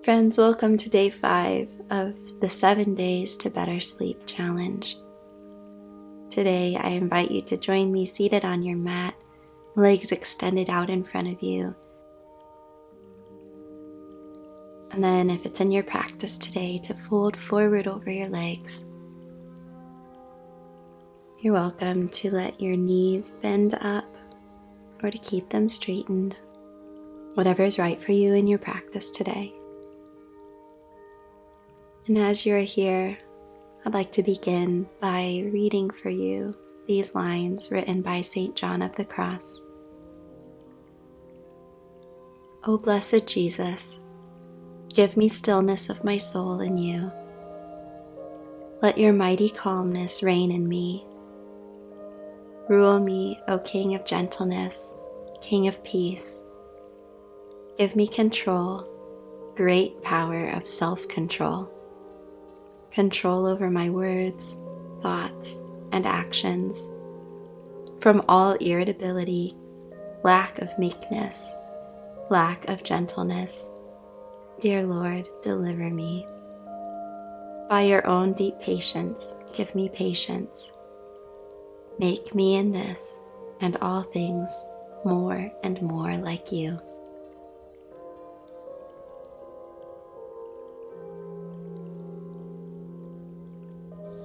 Friends, welcome to day 5 of the 7 Days to Better Sleep Challenge. Today, I invite you to join me seated on your mat, legs extended out in front of you. And then, if it's in your practice today, to fold forward over your legs. You're welcome to let your knees bend up or to keep them straightened, whatever is right for you in your practice today. And as you're here, I'd like to begin by reading for you these lines written by St. John of the Cross. O blessed Jesus, give me stillness of my soul in you. Let your mighty calmness reign in me. Rule me, O King of gentleness, King of peace. Give me control, great power of self-control. Control over my words, thoughts, and actions, from all irritability, lack of meekness, lack of gentleness. Dear Lord, deliver me. By your own deep patience, give me patience. Make me in this and all things more and more like you.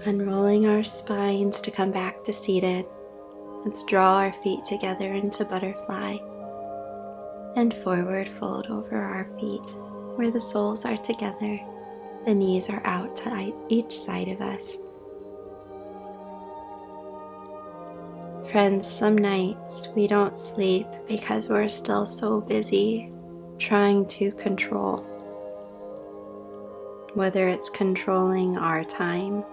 Unrolling our spines to come back to seated, let's draw our feet together into butterfly and forward fold over our feet where the soles are together, the knees are out to each side of us. Friends, some nights we don't sleep because we're still so busy trying to control, whether it's controlling our time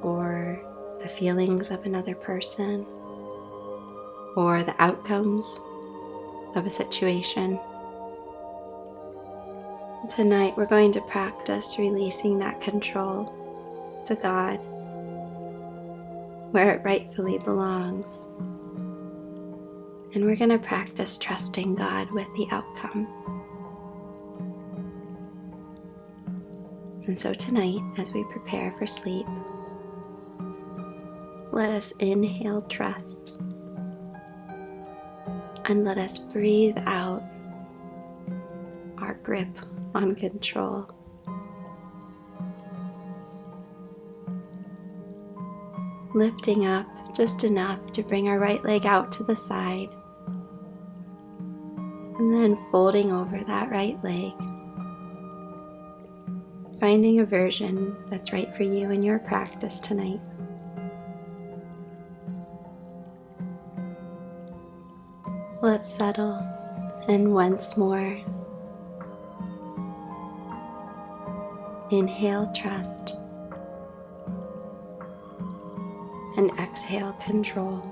or the feelings of another person, or the outcomes of a situation. Tonight we're going to practice releasing that control to God, where it rightfully belongs. And we're going to practice trusting God with the outcome. And so tonight, as we prepare for sleep, let us inhale trust, and let us breathe out our grip on control. Lifting up just enough to bring our right leg out to the side, and then folding over that right leg, finding a version that's right for you in your practice tonight. Let's settle, and once more, inhale trust, and exhale control.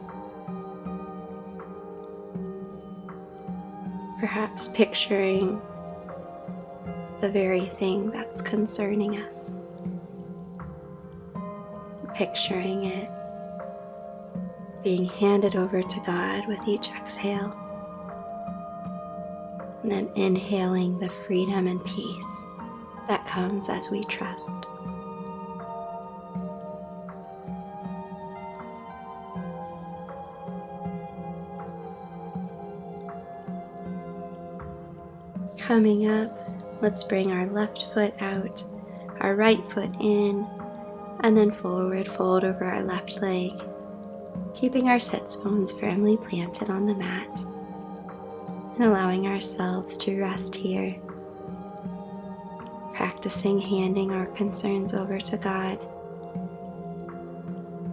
Perhaps picturing the very thing that's concerning us, picturing it being handed over to God with each exhale, and then inhaling the freedom and peace that comes as we trust. Coming up, let's bring our left foot out, our right foot in, and then forward fold over our left leg, keeping our sits bones firmly planted on the mat, and allowing ourselves to rest here, practicing handing our concerns over to God,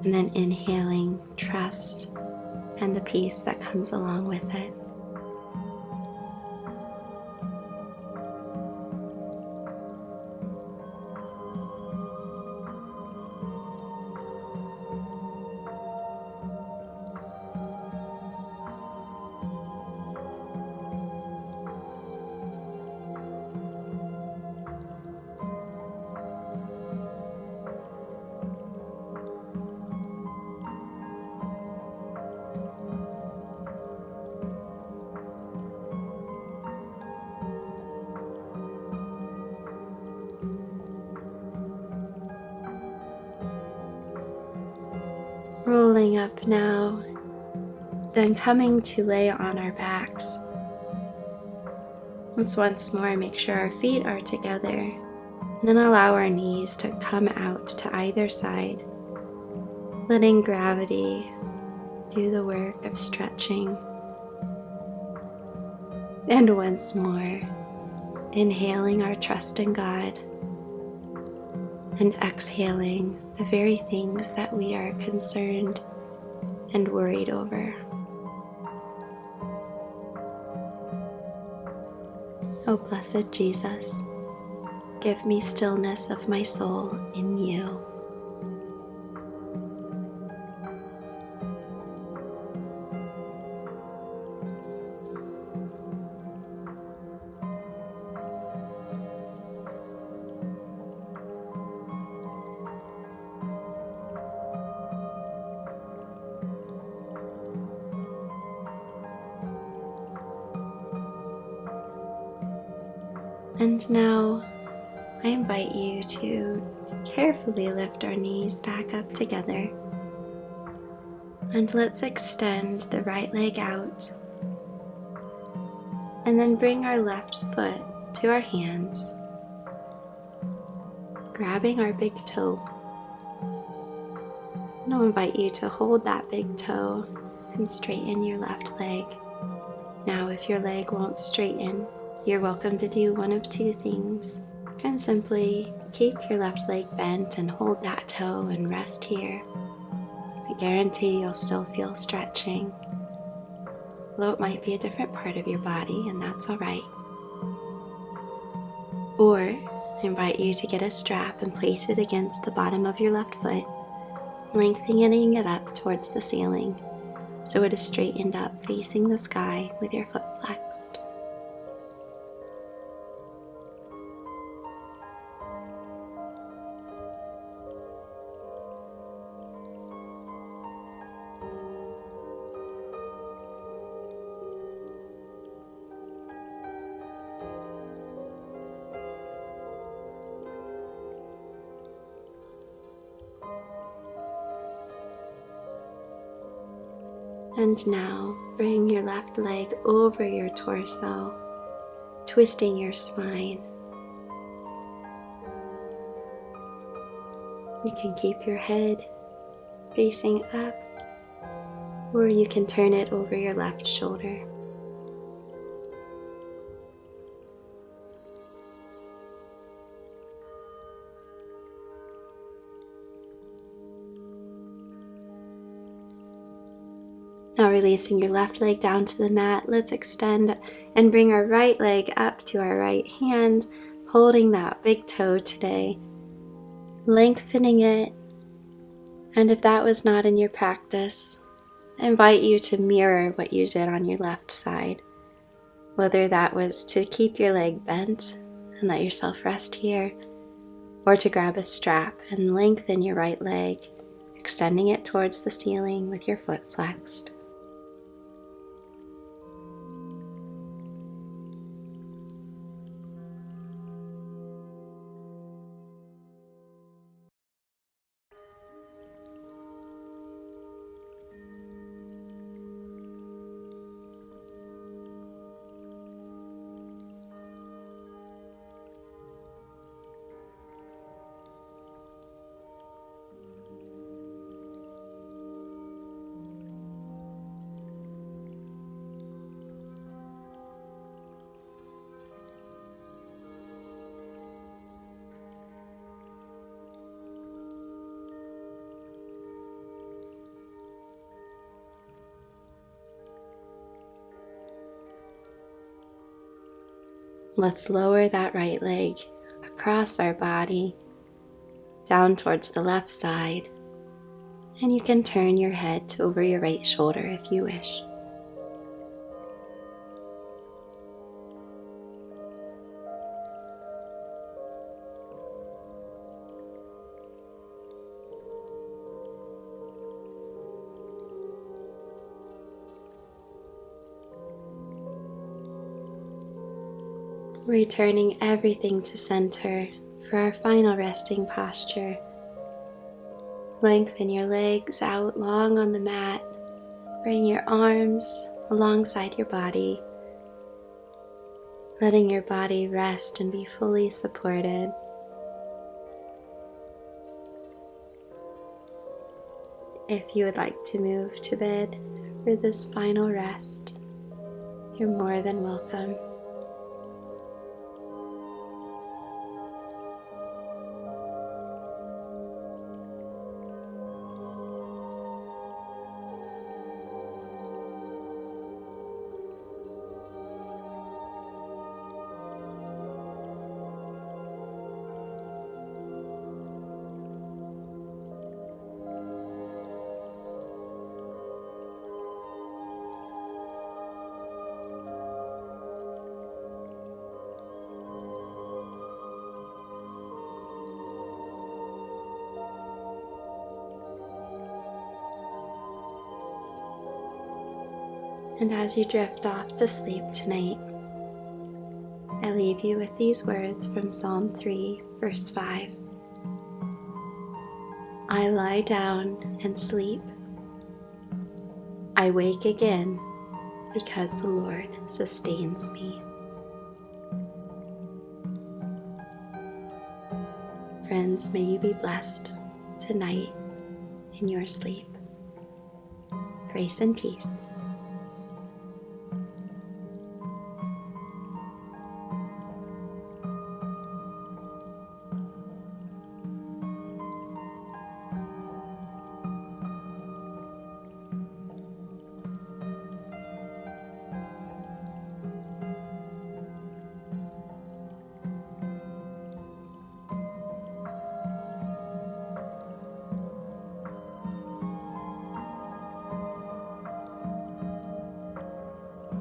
and then inhaling trust and the peace that comes along with it. rolling up now, then coming to lay on our backs. Let's once more make sure our feet are together, and then allow our knees to come out to either side, letting gravity do the work of stretching. And once more, inhaling our trust in God, and exhaling the very things that we are concerned and worried over. O blessed Jesus, give me stillness of my soul in you. And now, I invite you to carefully lift our knees back up together. And let's extend the right leg out. And then bring our left foot to our hands, grabbing our big toe. And I'll invite you to hold that big toe and straighten your left leg. Now, if your leg won't straighten, you're welcome to do one of two things. You can simply keep your left leg bent and hold that toe and rest here. I guarantee you'll still feel stretching, although it might be a different part of your body, and that's all right. Or I invite you to get a strap and place it against the bottom of your left foot, lengthening it up towards the ceiling so it is straightened up facing the sky with your foot flexed. And now bring your left leg over your torso, twisting your spine. You can keep your head facing up, or you can turn it over your left shoulder. Now releasing your left leg down to the mat, let's extend and bring our right leg up to our right hand, holding that big toe today, lengthening it. And if that was not in your practice, I invite you to mirror what you did on your left side, whether that was to keep your leg bent and let yourself rest here, or to grab a strap and lengthen your right leg, extending it towards the ceiling with your foot flexed. Let's lower that right leg across our body, down towards the left side, and you can turn your head to over your right shoulder if you wish. Returning everything to center for our final resting posture. Lengthen your legs out long on the mat. Bring your arms alongside your body, letting your body rest and be fully supported. If you would like to move to bed for this final rest, you're more than welcome. And as you drift off to sleep tonight, I leave you with these words from Psalm 3, verse 5. I lie down and sleep. I wake again because the Lord sustains me. Friends, may you be blessed tonight in your sleep. Grace and peace.